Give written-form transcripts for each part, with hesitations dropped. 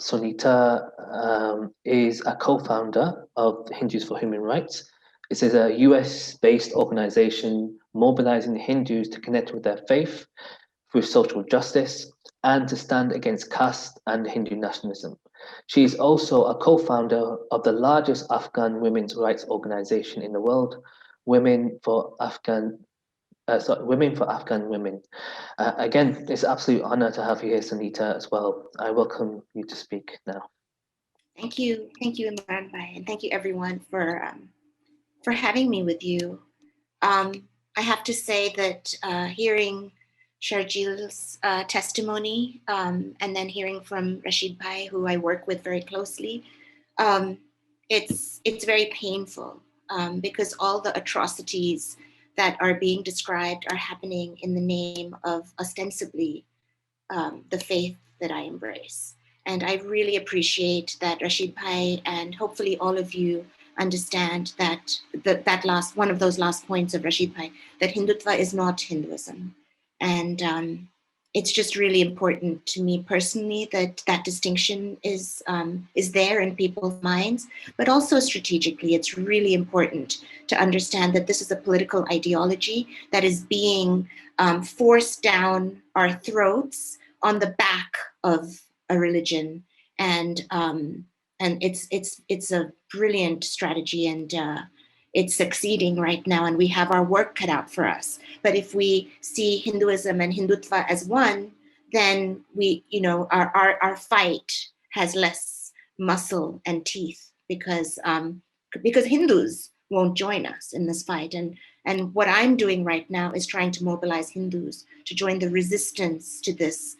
Sunita is a co-founder of Hindus for Human Rights. This is a US-based organization mobilizing Hindus to connect with their faith through social justice and to stand against caste and Hindu nationalism. She is also a co-founder of the largest Afghan women's rights organization in the world, Women for Afghan Women. Again, it's an absolute honor to have you here, Sunita, as well. I welcome you to speak now. Thank you, Imran Bhai, and thank you everyone for having me with you. I have to say that hearing Sharjil's testimony and then hearing from Rashid Bhai, who I work with very closely, it's very painful because all the atrocities that are being described are happening in the name of ostensibly the faith that I embrace. And I really appreciate that Rashid Bhai and hopefully all of you understand that one of those last points of Rashid Bhai, that Hindutva is not Hinduism. And it's just really important to me personally that that distinction is there in people's minds, but also strategically, it's really important to understand that this is a political ideology that is being forced down our throats on the back of a religion, and it's a brilliant strategy, and it's succeeding right now, and we have our work cut out for us. But if we see Hinduism and Hindutva as one, then our fight has less muscle and teeth because Hindus won't join us in this fight. And what I'm doing right now is trying to mobilize Hindus to join the resistance to this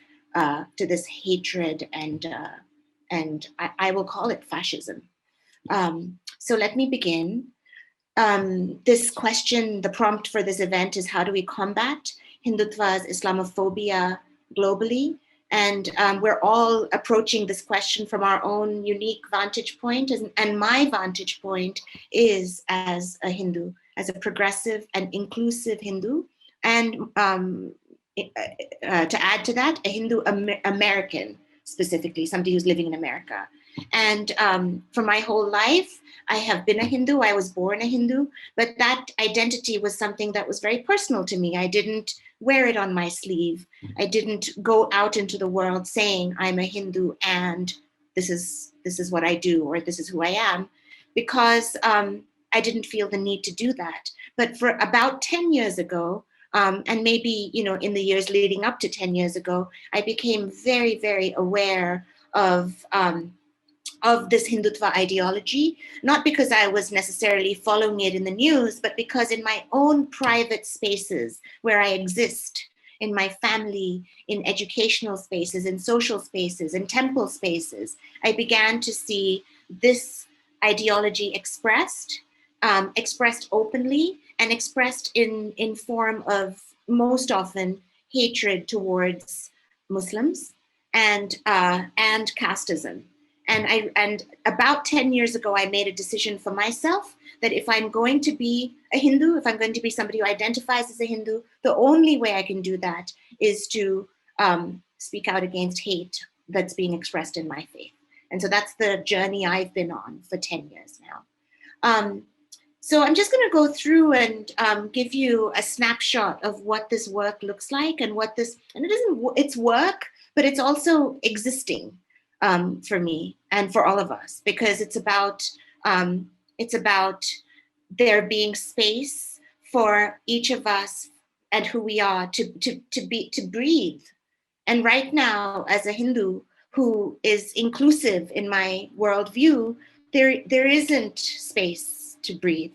hatred and I will call it fascism. So let me begin. This question, the prompt for this event is, how do we combat Hindutva's Islamophobia globally? And we're all approaching this question from our own unique vantage point. And my vantage point is as a Hindu, as a progressive and inclusive Hindu. And to add to that, a Hindu American, specifically, somebody who's living in America. And for my whole life, I have been a Hindu. I was born a Hindu, but that identity was something that was very personal to me. I didn't wear it on my sleeve. I didn't go out into the world saying I'm a Hindu and this is what I do, or this is who I am, because I didn't feel the need to do that. But for about 10 years ago, and maybe in the years leading up to 10 years ago, I became very, very aware of this Hindutva ideology, not because I was necessarily following it in the news, but because in my own private spaces where I exist, in my family, in educational spaces, in social spaces, in temple spaces, I began to see this ideology expressed openly, and expressed in form of, most often, hatred towards Muslims and casteism. And about 10 years ago, I made a decision for myself that if I'm going to be a Hindu, if I'm going to be somebody who identifies as a Hindu, the only way I can do that is to speak out against hate that's being expressed in my faith. And so that's the journey I've been on for 10 years now. So I'm just going to go through and give you a snapshot of what this work looks like, and it's work, but it's also existing for me and for all of us, because it's about there being space for each of us and who we are to breathe. And right now, as a Hindu who is inclusive in my worldview, there isn't space to breathe,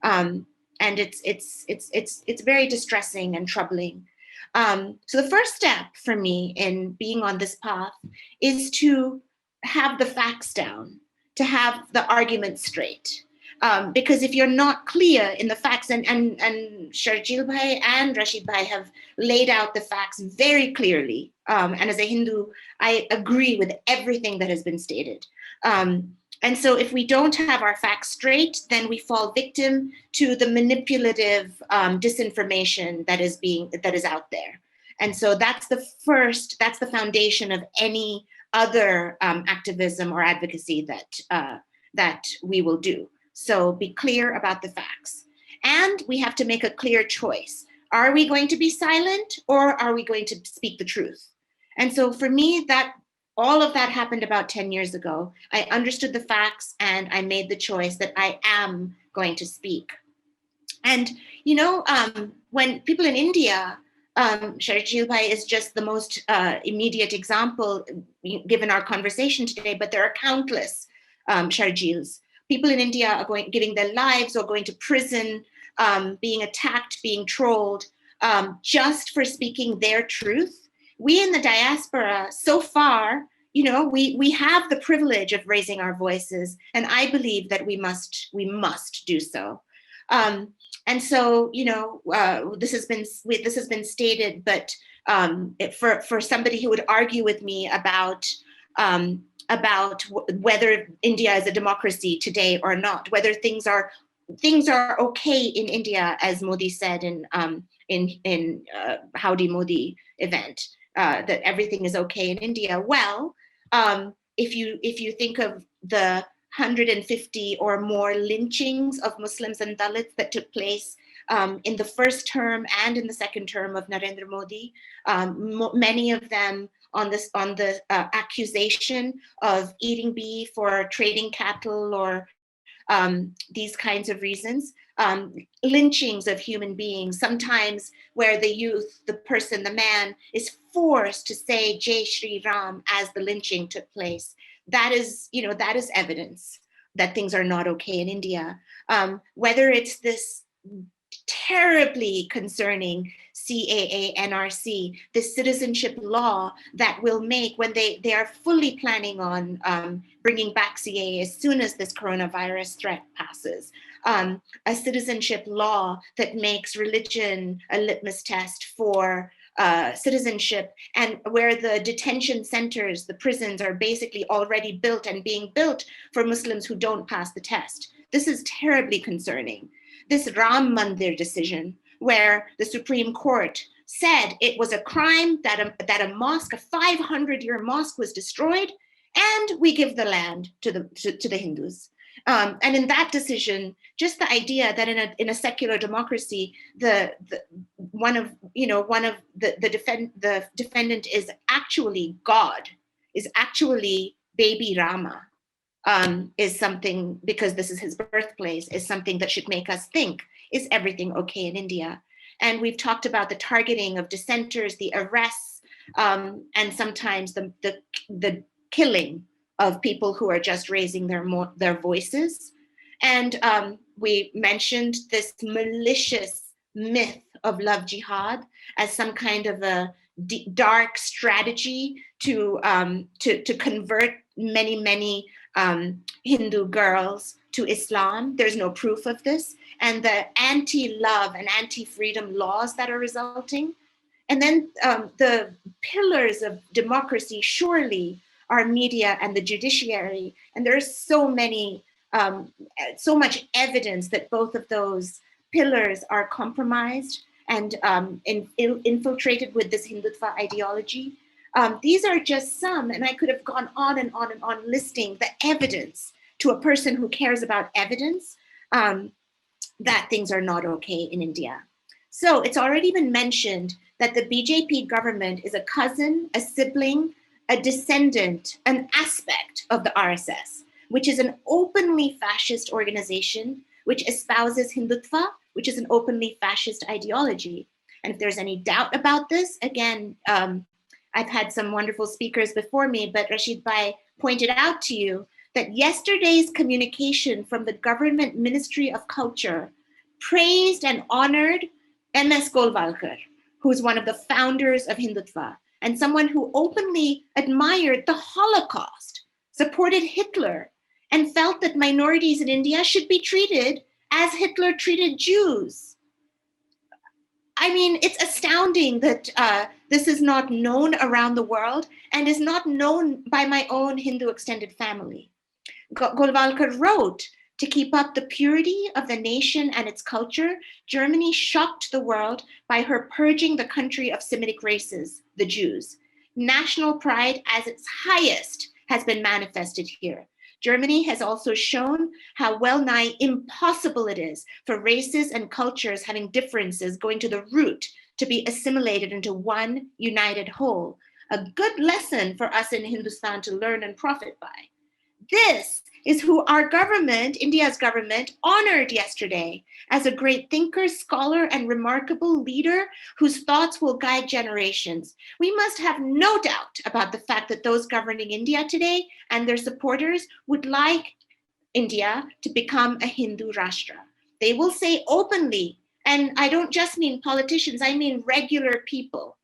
and it's very distressing and troubling. So the first step for me in being on this path is to have the facts down, to have the argument straight. Because if you're not clear in the facts, and Sharjil Bhai and Rashid Bhai have laid out the facts very clearly, and as a Hindu, I agree with everything that has been stated. And so if we don't have our facts straight, then we fall victim to the manipulative disinformation that is out there. And so that's the foundation of any other activism or advocacy that we will do. So be clear about the facts. And we have to make a clear choice. Are we going to be silent, or are we going to speak the truth? And so for me, that all of that happened about 10 years ago. I understood the facts and I made the choice that I am going to speak. And, you know, when people in India, Sharjeel Bhai is just the most immediate example given our conversation today, but there are countless Sharjeels. People in India are giving their lives or going to prison, being attacked, being trolled, just for speaking their truth. We in the diaspora, so far, you know, we have the privilege of raising our voices, and I believe that we must do so. And so, you know, this has been stated, but for somebody who would argue with me about whether India is a democracy today or not, whether things are okay in India, as Modi said in Howdy Modi event, that everything is okay in India. Well, if you think of the 150 or more lynchings of Muslims and Dalits that took place in the first term and in the second term of Narendra Modi, many of them on the accusation of eating beef or trading cattle or these kinds of reasons, lynchings of human beings, sometimes where the youth, the person, the man is forced to say Jai Shri Ram as the lynching took place. That is, you know, that is evidence that things are not okay in India. Whether it's this terribly concerning CAA NRC, this citizenship law that will make, when they are fully planning on bringing back CAA as soon as this coronavirus threat passes, a citizenship law that makes religion a litmus test for citizenship, and where the detention centers, the prisons, are basically already built and being built for Muslims who don't pass the test. This is terribly concerning. This Ram Mandir decision, where the Supreme Court said it was a crime that a mosque, a 500-year mosque, was destroyed, and we give the land to the Hindus. And in that decision, just the idea that in a secular democracy, the defendant is actually God, is actually baby Rama, is something, because this is his birthplace, is something that should make us think, is everything okay in India? And we've talked about the targeting of dissenters, the arrests, and sometimes the killing of people who are just raising their voices. And we mentioned this malicious myth of love jihad as some kind of a dark strategy to convert many Hindu girls to Islam. There's no proof of this. And the anti-love and anti-freedom laws that are resulting. And then the pillars of democracy surely are media and the judiciary. And there's so much evidence that both of those pillars are compromised and infiltrated with this Hindutva ideology. These are just some, and I could have gone on and on and on listing the evidence to a person who cares about evidence that things are not okay in India. So it's already been mentioned that the BJP government is a cousin, a sibling, a descendant, an aspect of the RSS, which is an openly fascist organization which espouses Hindutva, which is an openly fascist ideology. And if there's any doubt about this, again, I've had some wonderful speakers before me, but Rashid Bhai pointed out to you that yesterday's communication from the Government Ministry of Culture praised and honored M.S. Golwalkar, who's one of the founders of Hindutva, and someone who openly admired the Holocaust, supported Hitler, and felt that minorities in India should be treated as Hitler treated Jews. I mean, it's astounding that this is not known around the world and is not known by my own Hindu extended family. Golwalkar wrote, "To keep up the purity of the nation and its culture, Germany shocked the world by her purging the country of Semitic races, the Jews. National pride at its highest has been manifested here. Germany has also shown how well nigh impossible it is for races and cultures having differences going to the root to be assimilated into one united whole. A good lesson for us in Hindustan to learn and profit by. This is who our government, India's government, honored yesterday as a great thinker, scholar, and remarkable leader whose thoughts will guide generations. We must have no doubt about the fact that those governing India today and their supporters would like India to become a Hindu Rashtra. They will say openly, and I don't just mean politicians, I mean regular people.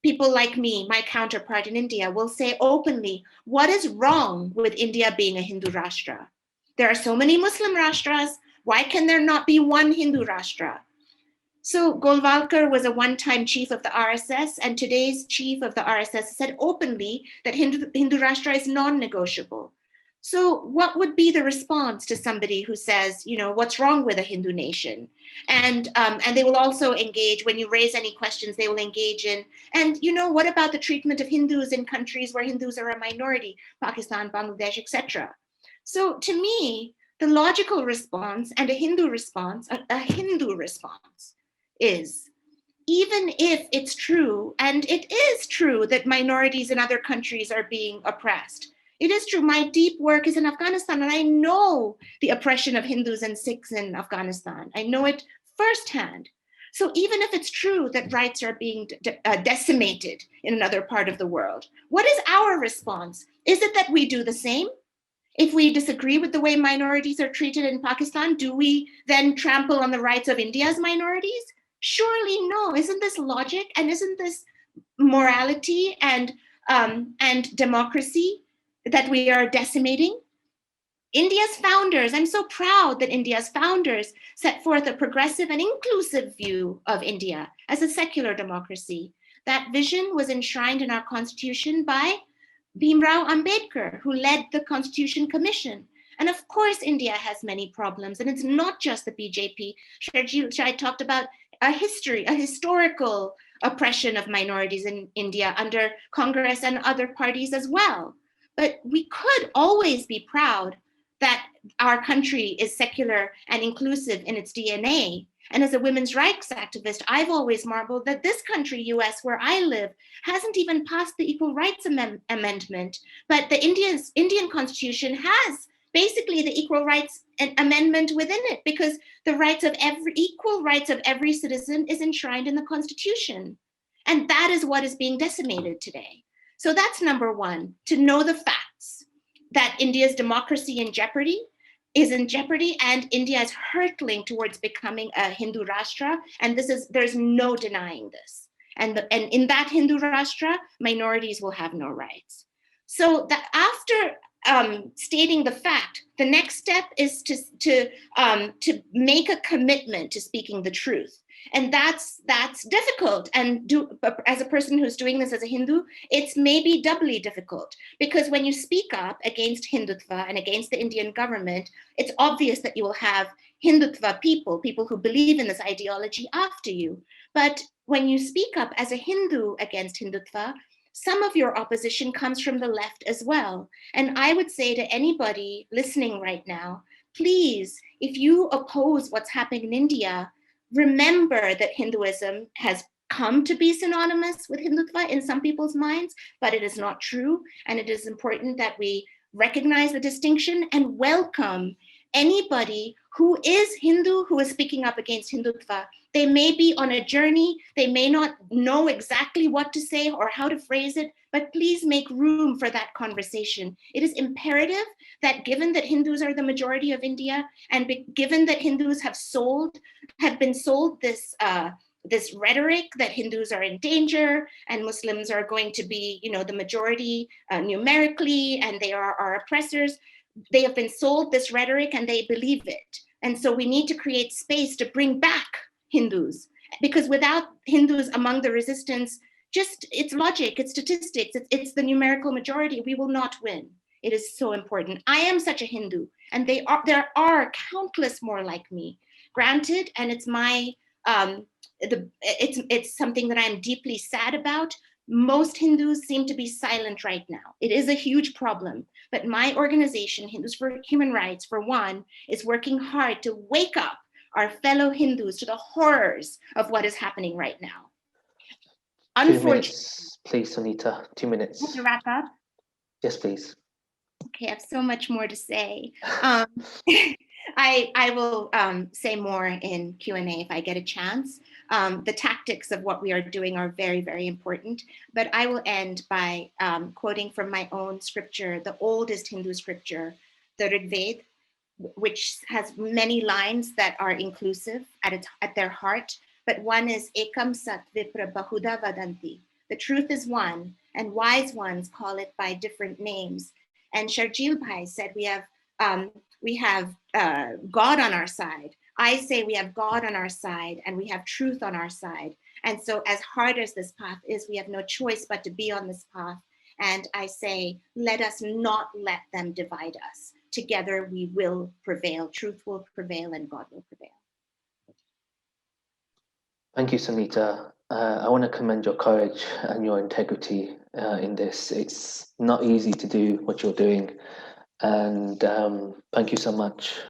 People like me, my counterpart in India, will say openly, what is wrong with India being a Hindu Rashtra? There are so many Muslim Rashtras. Why can there not be one Hindu Rashtra? So Golwalkar was a one-time chief of the RSS, and today's chief of the RSS said openly that Hindu Rashtra is non-negotiable. So what would be the response to somebody who says, what's wrong with a Hindu nation? And they will also engage, when you raise any questions, they will engage in, and what about the treatment of Hindus in countries where Hindus are a minority, Pakistan, Bangladesh, etc. So to me, the logical response and a Hindu response is, even if it's true, and it is true that minorities in other countries are being oppressed, it is true, my deep work is in Afghanistan, and I know the oppression of Hindus and Sikhs in Afghanistan. I know it firsthand. So even if it's true that rights are being decimated in another part of the world, what is our response? Is it that we do the same? If we disagree with the way minorities are treated in Pakistan, do we then trample on the rights of India's minorities? Surely no. Isn't this logic, and isn't this morality and democracy that we are decimating? India's founders, I'm so proud that India's founders set forth a progressive and inclusive view of India as a secular democracy. That vision was enshrined in our constitution by Bhimrao Ambedkar, who led the Constitution Commission. And of course, India has many problems, and it's not just the BJP. Shai talked about a historical oppression of minorities in India under Congress and other parties as well. But we could always be proud that our country is secular and inclusive in its DNA. And as a women's rights activist, I've always marveled that this country, US, where I live, hasn't even passed the Equal Rights Amendment, but the Indian Constitution has basically the Equal Rights Amendment within it, because the equal rights of every citizen is enshrined in the Constitution. And that is what is being decimated today. So that's number one, to know the facts, that India's democracy is in jeopardy, and India is hurtling towards becoming a Hindu Rashtra, and there's no denying this. And in that Hindu Rashtra, minorities will have no rights. So that after stating the fact, the next step is to make a commitment to speaking the truth. And that's difficult. And as a person who's doing this as a Hindu, it's maybe doubly difficult, because when you speak up against Hindutva and against the Indian government, it's obvious that you will have Hindutva people who believe in this ideology after you. But when you speak up as a Hindu against Hindutva, some of your opposition comes from the left as well. And I would say to anybody listening right now, please, if you oppose what's happening in India, remember that Hinduism has come to be synonymous with Hindutva in some people's minds, but it is not true. And it is important that we recognize the distinction and welcome anybody who is Hindu who is speaking up against Hindutva. They may be on a journey, they may not know exactly what to say or how to phrase it, but please make room for that conversation. It is imperative that, given that Hindus are the majority of India, and given that Hindus have been sold this rhetoric that Hindus are in danger and Muslims are going to be, the majority numerically, and they are our oppressors. They have been sold this rhetoric and they believe it. And so we need to create space to bring back Hindus, because without Hindus among the resistance, it's logic, it's statistics, it's the numerical majority, we will not win. It is so important. I am such a Hindu, and there are countless more like me. Granted, and it's my it's something that I'm deeply sad about. Most Hindus seem to be silent right now. It is a huge problem, but my organization, Hindus for Human Rights, for one, is working hard to wake up our fellow Hindus to the horrors of what is happening right now. 2 minutes, please, Sunita. 2 minutes. To wrap up? Yes, please. Okay, I have so much more to say. I will say more in Q&A if I get a chance. The tactics of what we are doing are very, very important. But I will end by quoting from my own scripture, the oldest Hindu scripture, the Rig Veda, which has many lines that are inclusive at their heart. But one is Ekam Sat Vipra Bahuda Vadanti. The truth is one, and wise ones call it by different names. And Sharjil Bhai said we have God on our side. I say we have God on our side, and we have truth on our side. And so as hard as this path is, we have no choice but to be on this path. And I say, let us not let them divide us. Together we will prevail. Truth will prevail and God will prevail. Thank you, Sunita. I want to commend your courage and your integrity in this. It's not easy to do what you're doing. And thank you so much.